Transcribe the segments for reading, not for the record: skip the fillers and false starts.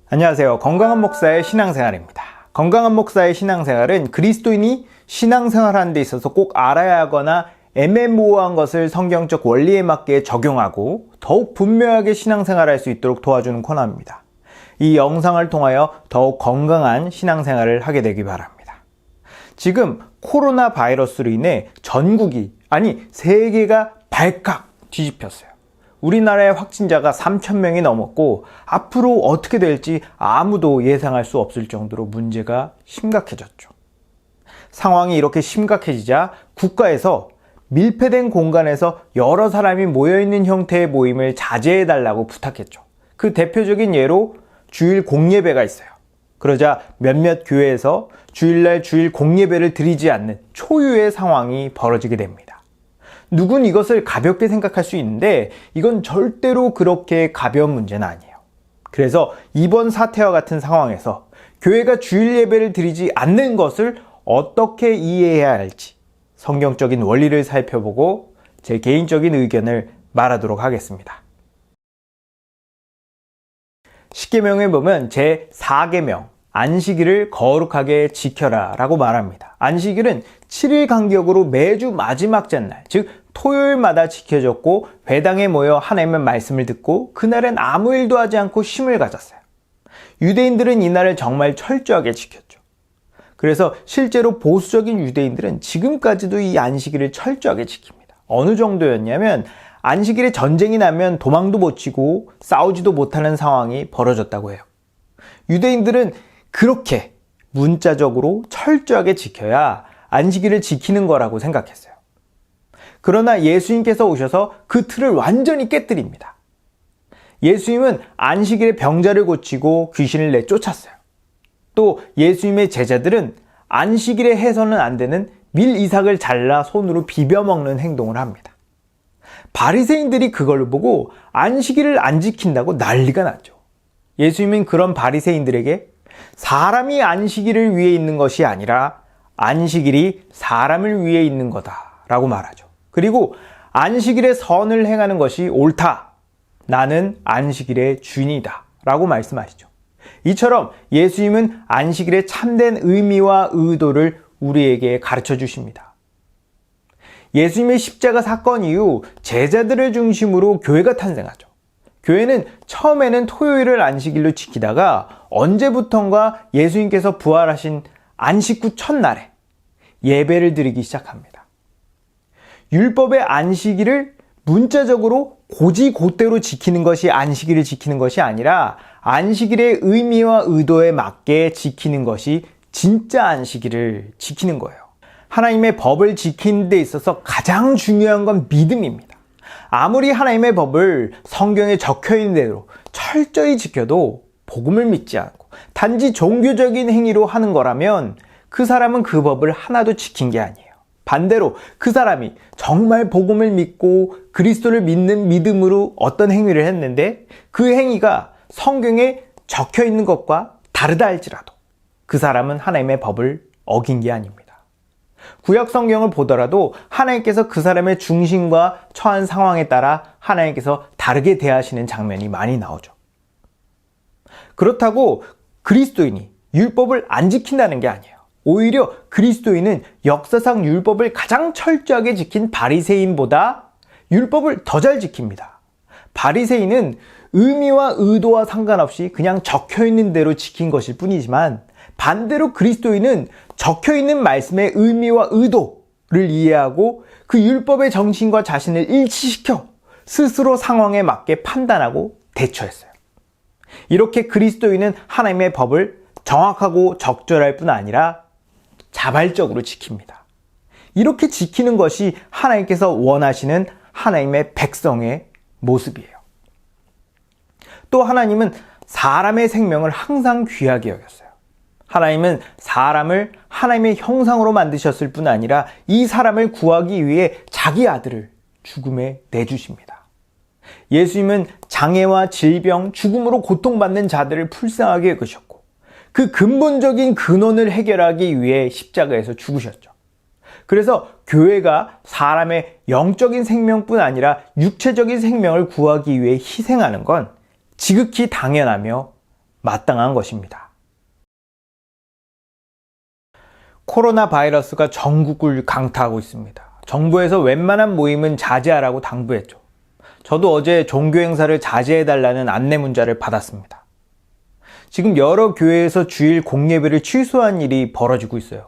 안녕하세요. 건강한 목사의 신앙생활입니다. 건강한 목사의 신앙생활은 그리스도인이 신앙생활하는 데 있어서 꼭 알아야 하거나 애매모호한 것을 성경적 원리에 맞게 적용하고 더욱 분명하게 신앙생활할 수 있도록 도와주는 코너입니다. 이 영상을 통하여 더욱 건강한 신앙생활을 하게 되기 바랍니다. 지금 코로나 바이러스로 인해 전국이, 세계가 발칵 뒤집혔어요. 우리나라의 확진자가 3,000명이 넘었고 앞으로 어떻게 될지 아무도 예상할 수 없을 정도로 문제가 심각해졌죠. 상황이 이렇게 심각해지자 국가에서 밀폐된 공간에서 여러 사람이 모여있는 형태의 모임을 자제해달라고 부탁했죠. 그 대표적인 예로 주일 공예배가 있어요. 그러자 몇몇 교회에서 주일날 주일 공예배를 드리지 않는 초유의 상황이 벌어지게 됩니다. 누군 이것을 가볍게 생각할 수 있는데 이건 절대로 그렇게 가벼운 문제는 아니에요. 그래서 이번 사태와 같은 상황에서 교회가 주일 예배를 드리지 않는 것을 어떻게 이해해야 할지 성경적인 원리를 살펴보고 제 개인적인 의견을 말하도록 하겠습니다. 십계명에 보면 제4계명 안식일을 거룩하게 지켜라 라고 말합니다. 안식일은 7일 간격으로 매주 마지막 잣날, 즉 토요일마다 지켜졌고 회당에 모여 하나님의 말씀을 듣고 그날은 아무 일도 하지 않고 쉼을 가졌어요. 유대인들은 이날을 정말 철저하게 지켰죠. 그래서 실제로 보수적인 유대인들은 지금까지도 이 안식일을 철저하게 지킵니다. 어느 정도였냐면 안식일에 전쟁이 나면 도망도 못 치고 싸우지도 못하는 상황이 벌어졌다고 해요. 유대인들은 그렇게 문자적으로 철저하게 지켜야 안식일을 지키는 거라고 생각했어요. 그러나 예수님께서 오셔서 그 틀을 완전히 깨뜨립니다. 예수님은 안식일에 병자를 고치고 귀신을 내쫓았어요. 또 예수님의 제자들은 안식일에 해서는 안 되는 밀 이삭을 잘라 손으로 비벼 먹는 행동을 합니다. 바리새인들이 그걸 보고 안식일을 안 지킨다고 난리가 났죠. 예수님은 그런 바리새인들에게 사람이 안식일을 위해 있는 것이 아니라 안식일이 사람을 위해 있는 거다라고 말하죠. 그리고 안식일에 선을 행하는 것이 옳다. 나는 안식일의 주인이다 라고 말씀하시죠. 이처럼 예수님은 안식일의 참된 의미와 의도를 우리에게 가르쳐 주십니다. 예수님의 십자가 사건 이후 제자들을 중심으로 교회가 탄생하죠. 교회는 처음에는 토요일을 안식일로 지키다가 언제부턴가 예수님께서 부활하신 안식 후 첫날에 예배를 드리기 시작합니다. 율법의 안식일을 문자적으로 고지고대로 지키는 것이 안식일을 지키는 것이 아니라 안식일의 의미와 의도에 맞게 지키는 것이 진짜 안식일을 지키는 거예요. 하나님의 법을 지키는 데 있어서 가장 중요한 건 믿음입니다. 아무리 하나님의 법을 성경에 적혀있는 대로 철저히 지켜도 복음을 믿지 않고 단지 종교적인 행위로 하는 거라면 그 사람은 그 법을 하나도 지킨 게 아니에요. 반대로 그 사람이 정말 복음을 믿고 그리스도를 믿는 믿음으로 어떤 행위를 했는데 그 행위가 성경에 적혀있는 것과 다르다 할지라도 그 사람은 하나님의 법을 어긴 게 아닙니다. 구약 성경을 보더라도 하나님께서 그 사람의 중심과 처한 상황에 따라 하나님께서 다르게 대하시는 장면이 많이 나오죠. 그렇다고 그리스도인이 율법을 안 지킨다는 게 아니에요. 오히려 그리스도인은 역사상 율법을 가장 철저하게 지킨 바리새인보다 율법을 더 잘 지킵니다. 바리새인은 의미와 의도와 상관없이 그냥 적혀있는 대로 지킨 것일 뿐이지만 반대로 그리스도인은 적혀있는 말씀의 의미와 의도를 이해하고 그 율법의 정신과 자신을 일치시켜 스스로 상황에 맞게 판단하고 대처했어요. 이렇게 그리스도인은 하나님의 법을 정확하고 적절할 뿐 아니라 자발적으로 지킵니다. 이렇게 지키는 것이 하나님께서 원하시는 하나님의 백성의 모습이에요. 또 하나님은 사람의 생명을 항상 귀하게 여겼어요. 하나님은 사람을 하나님의 형상으로 만드셨을 뿐 아니라 이 사람을 구하기 위해 자기 아들을 죽음에 내주십니다. 예수님은 장애와 질병, 죽음으로 고통받는 자들을 불쌍하게 여기셨고 그 근본적인 근원을 해결하기 위해 십자가에서 죽으셨죠. 그래서 교회가 사람의 영적인 생명뿐 아니라 육체적인 생명을 구하기 위해 희생하는 건 지극히 당연하며 마땅한 것입니다. 코로나 바이러스가 전국을 강타하고 있습니다. 정부에서 웬만한 모임은 자제하라고 당부했죠. 저도 어제 종교 행사를 자제해달라는 안내 문자를 받았습니다. 지금 여러 교회에서 주일 공예배를 취소한 일이 벌어지고 있어요.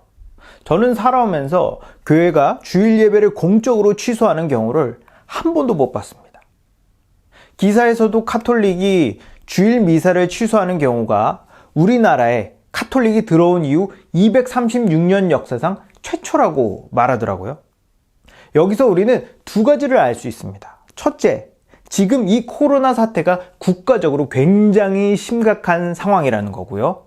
저는 살아오면서 교회가 주일 예배를 공적으로 취소하는 경우를 한 번도 못 봤습니다. 기사에서도 카톨릭이 주일 미사를 취소하는 경우가 우리나라에 카톨릭이 들어온 이후 236년 역사상 최초라고 말하더라고요. 여기서 우리는 두 가지를 알 수 있습니다. 첫째, 지금 이 코로나 사태가 국가적으로 굉장히 심각한 상황이라는 거고요.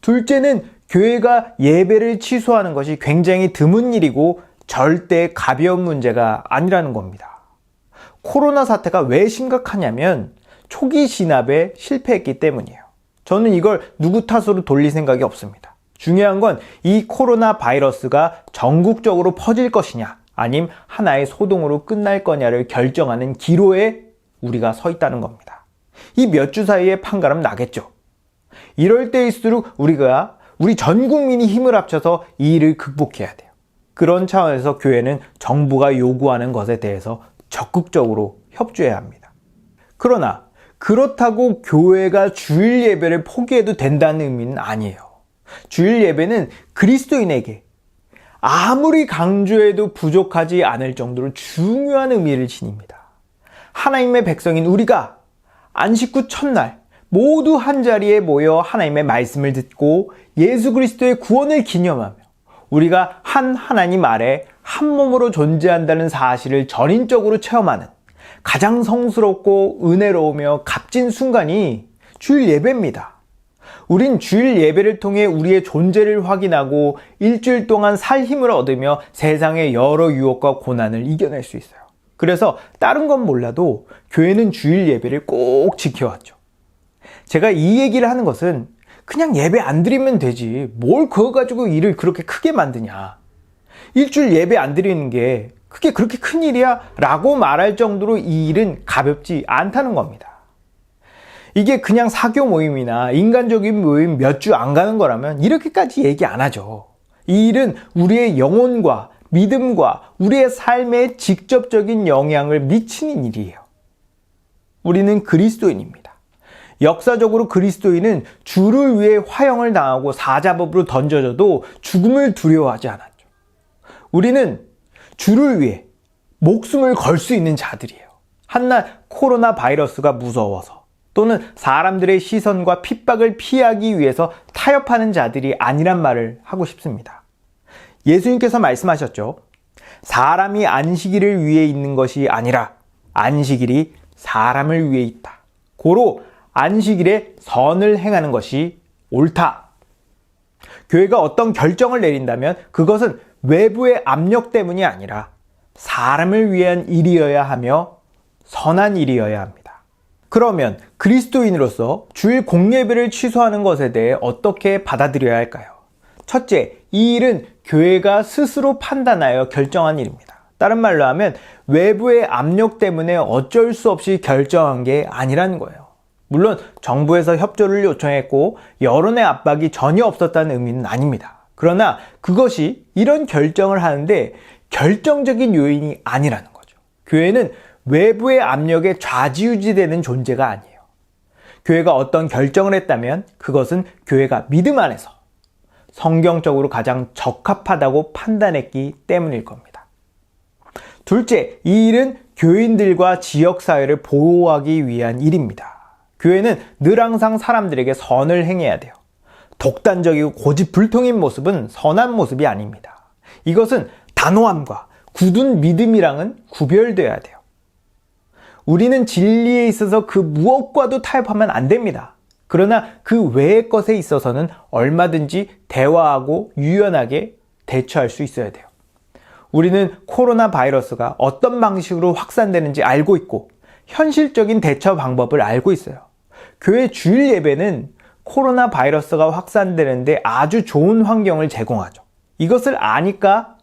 둘째는 교회가 예배를 취소하는 것이 굉장히 드문 일이고 절대 가벼운 문제가 아니라는 겁니다. 코로나 사태가 왜 심각하냐면 초기 진압에 실패했기 때문이에요. 저는 이걸 누구 탓으로 돌릴 생각이 없습니다. 중요한 건 이 코로나 바이러스가 전국적으로 퍼질 것이냐 아님 하나의 소동으로 끝날 거냐를 결정하는 기로에 우리가 서 있다는 겁니다. 이 몇 주 사이에 판가름 나겠죠. 이럴 때일수록 우리 전 국민이 힘을 합쳐서 이 일을 극복해야 돼요. 그런 차원에서 교회는 정부가 요구하는 것에 대해서 적극적으로 협조해야 합니다. 그러나 그렇다고 교회가 주일 예배를 포기해도 된다는 의미는 아니에요. 주일 예배는 그리스도인에게 아무리 강조해도 부족하지 않을 정도로 중요한 의미를 지닙니다. 하나님의 백성인 우리가 안식 후 첫날 모두 한자리에 모여 하나님의 말씀을 듣고 예수 그리스도의 구원을 기념하며 우리가 한 하나님 아래 한 몸으로 존재한다는 사실을 전인적으로 체험하는 가장 성스럽고 은혜로우며 값진 순간이 주일 예배입니다. 우린 주일 예배를 통해 우리의 존재를 확인하고 일주일 동안 살 힘을 얻으며 세상의 여러 유혹과 고난을 이겨낼 수 있어요. 그래서 다른 건 몰라도 교회는 주일 예배를 꼭 지켜왔죠. 제가 이 얘기를 하는 것은 그냥 예배 안 드리면 되지 뭘 그거 가지고 일을 그렇게 크게 만드냐, 일주일 예배 안 드리는 게 그게 그렇게 큰 일이야? 라고 말할 정도로 이 일은 가볍지 않다는 겁니다. 이게 그냥 사교 모임이나 인간적인 모임 몇 주 안 가는 거라면 이렇게까지 얘기 안 하죠. 이 일은 우리의 영혼과 믿음과 우리의 삶에 직접적인 영향을 미치는 일이에요. 우리는 그리스도인입니다. 역사적으로 그리스도인은 주를 위해 화형을 당하고 사자법으로 던져져도 죽음을 두려워하지 않았죠. 우리는 주를 위해 목숨을 걸 수 있는 자들이에요. 한낱 코로나 바이러스가 무서워서 또는 사람들의 시선과 핍박을 피하기 위해서 타협하는 자들이 아니란 말을 하고 싶습니다. 예수님께서 말씀하셨죠. 사람이 안식일을 위해 있는 것이 아니라 안식일이 사람을 위해 있다. 고로 안식일에 선을 행하는 것이 옳다. 교회가 어떤 결정을 내린다면 그것은 외부의 압력 때문이 아니라 사람을 위한 일이어야 하며 선한 일이어야 합니다. 그러면 그리스도인으로서 주일 공예배를 취소하는 것에 대해 어떻게 받아들여야 할까요? 첫째, 이 일은 교회가 스스로 판단하여 결정한 일입니다. 다른 말로 하면 외부의 압력 때문에 어쩔 수 없이 결정한 게 아니라는 거예요. 물론 정부에서 협조를 요청했고 여론의 압박이 전혀 없었다는 의미는 아닙니다. 그러나 그것이 이런 결정을 하는데 결정적인 요인이 아니라는 거죠. 교회는 외부의 압력에 좌지우지되는 존재가 아니에요. 교회가 어떤 결정을 했다면 그것은 교회가 믿음 안에서 성경적으로 가장 적합하다고 판단했기 때문일 겁니다. 둘째, 이 일은 교인들과 지역사회를 보호하기 위한 일입니다. 교회는 늘 항상 사람들에게 선을 행해야 돼요. 독단적이고 고집불통인 모습은 선한 모습이 아닙니다. 이것은 단호함과 굳은 믿음이랑은 구별되어야 돼요. 우리는 진리에 있어서 그 무엇과도 타협하면 안 됩니다. 그러나 그 외의 것에 있어서는 얼마든지 대화하고 유연하게 대처할 수 있어야 돼요. 우리는 코로나 바이러스가 어떤 방식으로 확산되는지 알고 있고 현실적인 대처 방법을 알고 있어요. 교회 주일 예배는 코로나 바이러스가 확산되는데 아주 좋은 환경을 제공하죠. 이것을 아니까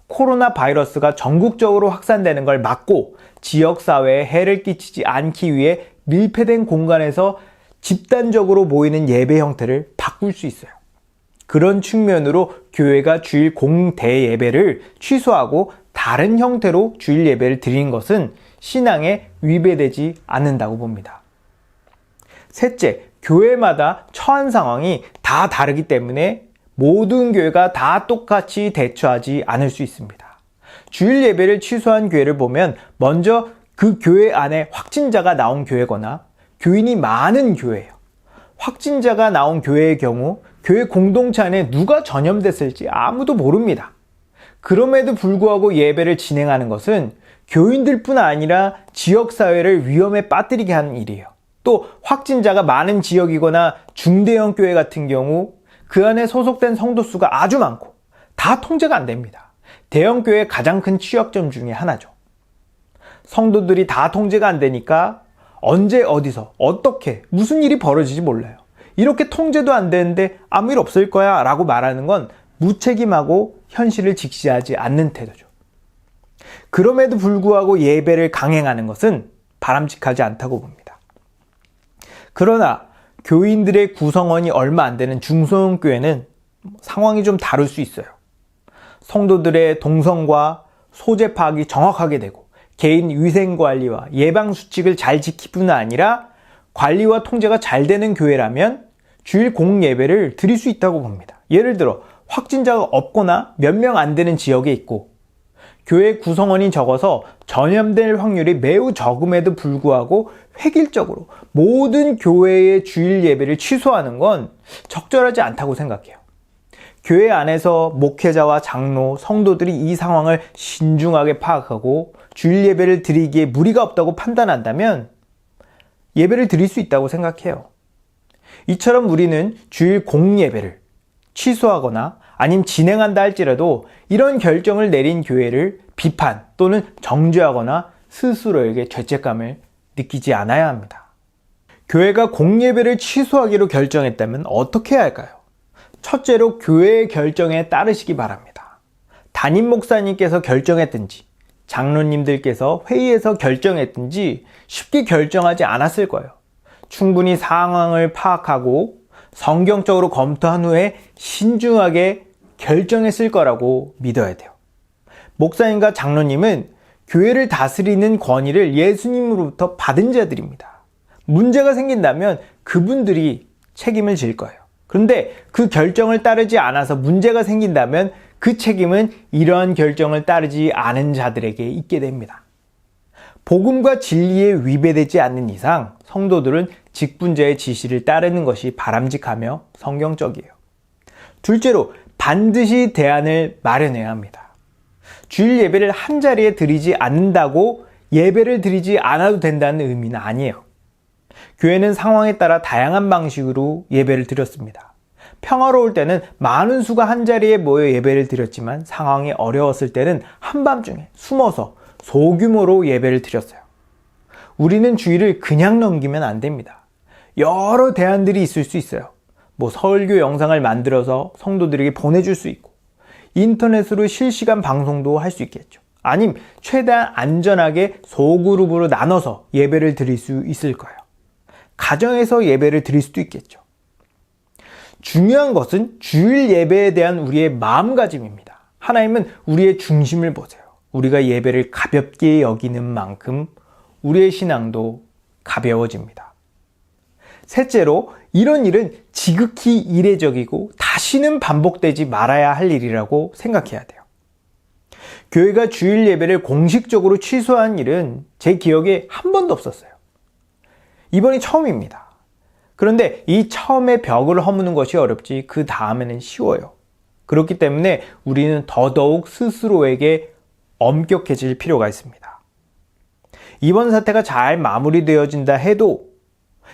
코로나 바이러스가 전국적으로 확산되는 걸 막고 지역사회에 해를 끼치지 않기 위해 밀폐된 공간에서 집단적으로 모이는 예배 형태를 바꿀 수 있어요. 그런 측면으로 교회가 주일 공대 예배를 취소하고 다른 형태로 주일 예배를 드리는 것은 신앙에 위배되지 않는다고 봅니다. 셋째, 교회마다 처한 상황이 다 다르기 때문에 모든 교회가 다 똑같이 대처하지 않을 수 있습니다. 주일 예배를 취소한 교회를 보면 먼저 그 교회 안에 확진자가 나온 교회거나 교인이 많은 교회예요. 확진자가 나온 교회의 경우 교회 공동체 안에 누가 전염됐을지 아무도 모릅니다. 그럼에도 불구하고 예배를 진행하는 것은 교인들뿐 아니라 지역사회를 위험에 빠뜨리게 하는 일이에요. 또 확진자가 많은 지역이거나 중대형 교회 같은 경우 그 안에 소속된 성도 수가 아주 많고 다 통제가 안 됩니다. 대형 교회의 가장 큰 취약점 중에 하나죠. 성도들이 다 통제가 안 되니까 언제 어디서 어떻게 무슨 일이 벌어질지 몰라요. 이렇게 통제도 안 되는데 아무 일 없을 거야 라고 말하는 건 무책임하고 현실을 직시하지 않는 태도죠. 그럼에도 불구하고 예배를 강행하는 것은 바람직하지 않다고 봅니다. 그러나 교인들의 구성원이 얼마 안 되는 중소형 교회는 상황이 좀 다를 수 있어요. 성도들의 동선과 소재 파악이 정확하게 되고 개인 위생관리와 예방수칙을 잘 지킬 뿐 아니라 관리와 통제가 잘 되는 교회라면 주일 공예배를 드릴 수 있다고 봅니다. 예를 들어 확진자가 없거나 몇 명 안 되는 지역에 있고 교회 구성원이 적어서 전염될 확률이 매우 적음에도 불구하고 획일적으로 모든 교회의 주일 예배를 취소하는 건 적절하지 않다고 생각해요. 교회 안에서 목회자와 장로, 성도들이 이 상황을 신중하게 파악하고 주일 예배를 드리기에 무리가 없다고 판단한다면 예배를 드릴 수 있다고 생각해요. 이처럼 우리는 주일 공예배를 취소하거나 아니면 진행한다 할지라도 이런 결정을 내린 교회를 비판 또는 정죄하거나 스스로에게 죄책감을 느끼지 않아야 합니다. 교회가 공예배를 취소하기로 결정했다면 어떻게 해야 할까요? 첫째로 교회의 결정에 따르시기 바랍니다. 담임 목사님께서 결정했든지 장로님들께서 회의에서 결정했든지 쉽게 결정하지 않았을 거예요. 충분히 상황을 파악하고 성경적으로 검토한 후에 신중하게 결정했을 거라고 믿어야 돼요. 목사님과 장로님은 교회를 다스리는 권위를 예수님으로부터 받은 자들입니다. 문제가 생긴다면 그분들이 책임을 질 거예요. 그런데 그 결정을 따르지 않아서 문제가 생긴다면 그 책임은 이러한 결정을 따르지 않은 자들에게 있게 됩니다. 복음과 진리에 위배되지 않는 이상 성도들은 직분자의 지시를 따르는 것이 바람직하며 성경적이에요. 둘째로 반드시 대안을 마련해야 합니다. 주일 예배를 한 자리에 드리지 않는다고 예배를 드리지 않아도 된다는 의미는 아니에요. 교회는 상황에 따라 다양한 방식으로 예배를 드렸습니다. 평화로울 때는 많은 수가 한 자리에 모여 예배를 드렸지만 상황이 어려웠을 때는 한밤중에 숨어서 소규모로 예배를 드렸어요. 우리는 주일을 그냥 넘기면 안 됩니다. 여러 대안들이 있을 수 있어요. 설교 영상을 만들어서 성도들에게 보내줄 수 있고 인터넷으로 실시간 방송도 할 수 있겠죠. 아님 최대한 안전하게 소그룹으로 나눠서 예배를 드릴 수 있을 거예요. 가정에서 예배를 드릴 수도 있겠죠. 중요한 것은 주일 예배에 대한 우리의 마음가짐입니다. 하나님은 우리의 중심을 보세요. 우리가 예배를 가볍게 여기는 만큼 우리의 신앙도 가벼워집니다. 셋째로 이런 일은 지극히 이례적이고 다시는 반복되지 말아야 할 일이라고 생각해야 돼요. 교회가 주일 예배를 공식적으로 취소한 일은 제 기억에 한 번도 없었어요. 이번이 처음입니다. 그런데 이 처음에 벽을 허무는 것이 어렵지 그 다음에는 쉬워요. 그렇기 때문에 우리는 더더욱 스스로에게 엄격해질 필요가 있습니다. 이번 사태가 잘 마무리되어진다 해도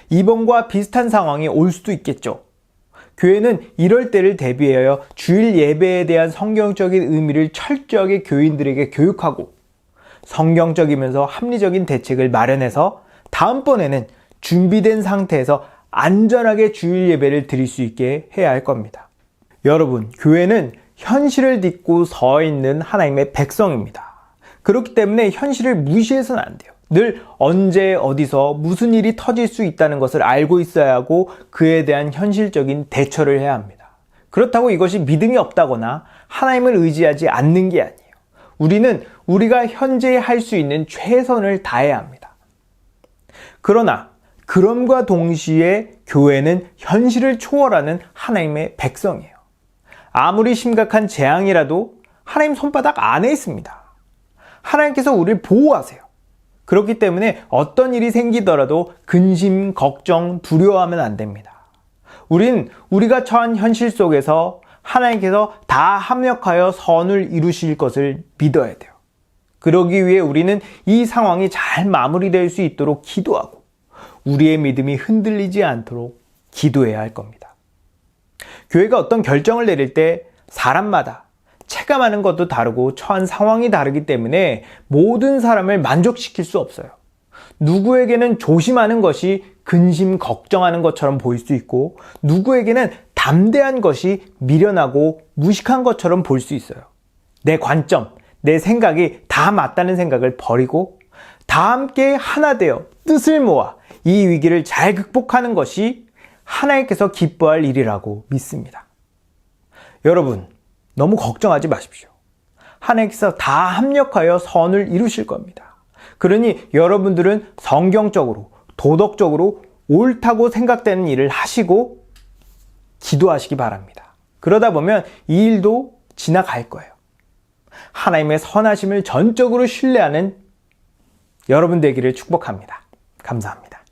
이번과 비슷한 상황이 올 수도 있겠죠. 교회는 이럴 때를 대비하여 주일 예배에 대한 성경적인 의미를 철저하게 교인들에게 교육하고 성경적이면서 합리적인 대책을 마련해서 다음번에는 준비된 상태에서 안전하게 주일 예배를 드릴 수 있게 해야 할 겁니다. 여러분, 교회는 현실을 딛고 서 있는 하나님의 백성입니다. 그렇기 때문에 현실을 무시해서는 안 돼요. 늘 언제 어디서 무슨 일이 터질 수 있다는 것을 알고 있어야 하고 그에 대한 현실적인 대처를 해야 합니다. 그렇다고 이것이 믿음이 없다거나 하나님을 의지하지 않는 게 아니에요. 우리는 우리가 현재 할 수 있는 최선을 다해야 합니다. 그러나 그럼과 동시에 교회는 현실을 초월하는 하나님의 백성이에요. 아무리 심각한 재앙이라도 하나님 손바닥 안에 있습니다. 하나님께서 우리를 보호하세요. 그렇기 때문에 어떤 일이 생기더라도 근심, 걱정, 두려워하면 안 됩니다. 우린 우리가 처한 현실 속에서 하나님께서 다 합력하여 선을 이루실 것을 믿어야 돼요. 그러기 위해 우리는 이 상황이 잘 마무리될 수 있도록 기도하고 우리의 믿음이 흔들리지 않도록 기도해야 할 겁니다. 교회가 어떤 결정을 내릴 때 사람마다 체감하는 것도 다르고 처한 상황이 다르기 때문에 모든 사람을 만족시킬 수 없어요. 누구에게는 조심하는 것이 근심, 걱정하는 것처럼 보일 수 있고 누구에게는 담대한 것이 미련하고 무식한 것처럼 볼 수 있어요. 내 관점, 내 생각이 다 맞다는 생각을 버리고 다 함께 하나 되어 뜻을 모아 이 위기를 잘 극복하는 것이 하나님께서 기뻐할 일이라고 믿습니다. 여러분, 너무 걱정하지 마십시오. 하나님께서 다 합력하여 선을 이루실 겁니다. 그러니 여러분들은 성경적으로, 도덕적으로 옳다고 생각되는 일을 하시고 기도하시기 바랍니다. 그러다 보면 이 일도 지나갈 거예요. 하나님의 선하심을 전적으로 신뢰하는 여러분 되기를 축복합니다. 감사합니다.